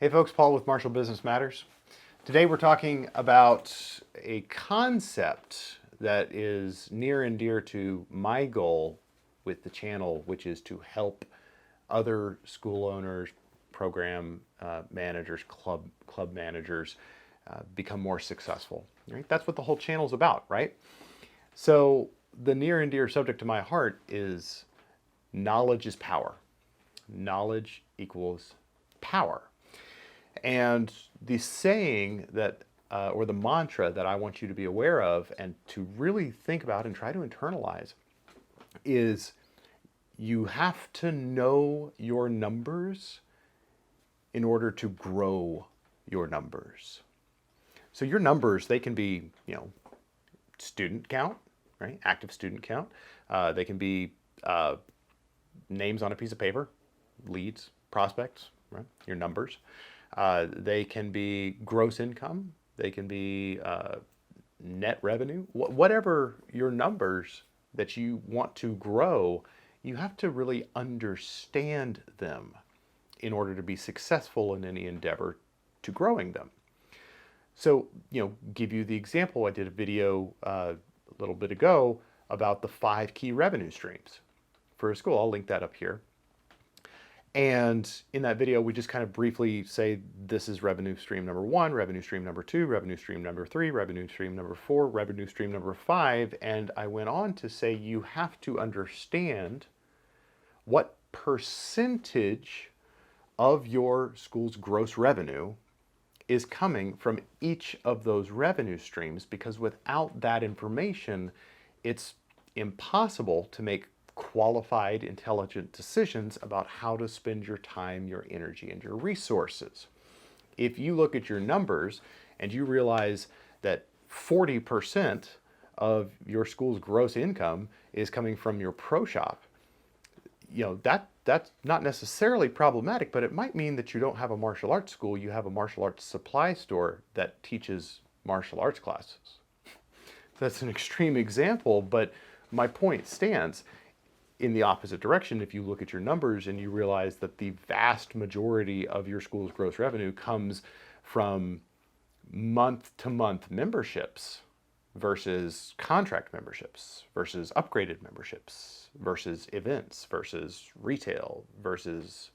Hey folks, Paul with Marshall Business Matters. Today we're talking about a concept that is near and dear to my goal with the channel, which is to help other school owners, program managers, club managers become more successful. Right? That's what the whole channel is about, right? So the near and dear subject to my heart is knowledge is power. Knowledge equals power. And the saying that, or the mantra that I want you to be aware of and to really think about and try to internalize is you have to know your numbers in order to grow your numbers. So your numbers, they can be, student count, right? Active student count. They can be names on a piece of paper, leads, prospects, right? Your numbers. They can be gross income. They can be net revenue. Whatever your numbers that you want to grow, you have to really understand them in order to be successful in any endeavor to growing them. So, give you the example. I did a video a little bit ago about the 5 key revenue streams for a school. I'll link that up here. And in that video, we just kind of briefly say this is revenue stream number 1, revenue stream number 2, revenue stream number 3, revenue stream number 4, revenue stream number 5. And I went on to say you have to understand what percentage of your school's gross revenue is coming from each of those revenue streams, because without that information, it's impossible to make qualified, intelligent decisions about how to spend your time, your energy, and your resources. If you look at your numbers and you realize that 40% of your school's gross income is coming from your pro shop, that's not necessarily problematic, but it might mean that you don't have a martial arts school, you have a martial arts supply store that teaches martial arts classes. That's an extreme example, but my point stands. In the opposite direction, if you look at your numbers and you realize that the vast majority of your school's gross revenue comes from month-to-month memberships versus contract memberships versus upgraded memberships versus events versus retail versus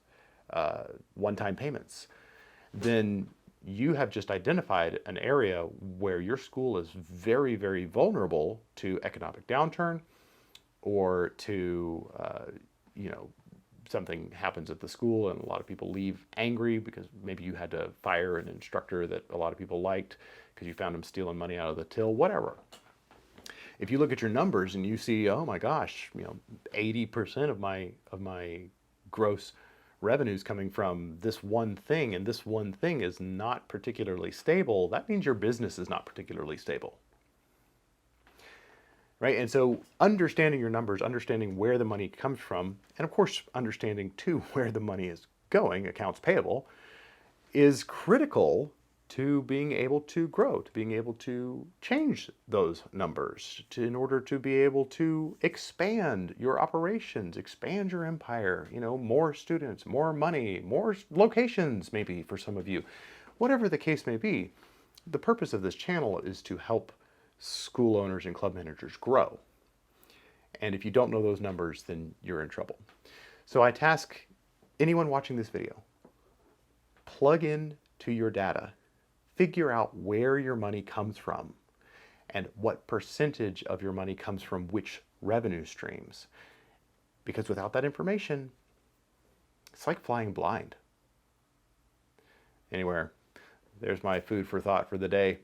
one-time payments, then you have just identified an area where your school is very, very vulnerable to economic downturn, or to, something happens at the school and a lot of people leave angry because maybe you had to fire an instructor that a lot of people liked because you found him stealing money out of the till, whatever. If you look at your numbers and you see, oh my gosh, 80% of my gross revenues coming from this one thing, and this one thing is not particularly stable, that means your business is not particularly stable. Right? And so understanding your numbers, understanding where the money comes from, and of course understanding too where the money is going, accounts payable, is critical to being able to grow, to being able to change those numbers, in order to be able to expand your operations, expand your empire, more students, more money, more locations maybe for some of you. Whatever the case may be, the purpose of this channel is to help school owners and club managers grow. And if you don't know those numbers, then you're in trouble. So I task anyone watching this video, plug in to your data, figure out where your money comes from and what percentage of your money comes from which revenue streams. Because without that information, it's like flying blind. Anyway, there's my food for thought for the day.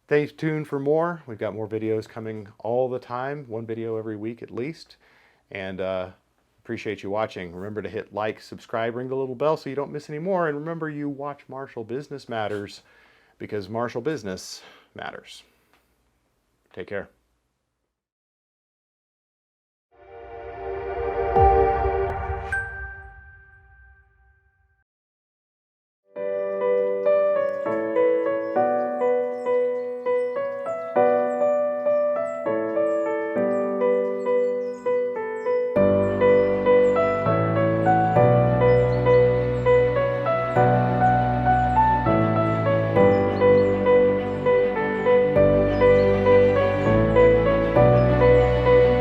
Stay tuned for more. We've got more videos coming all the time, one video every week at least. And appreciate you watching. Remember to hit like, subscribe, ring the little bell so you don't miss any more. And remember, you watch Marshall Business Matters because Marshall Business matters. Take care.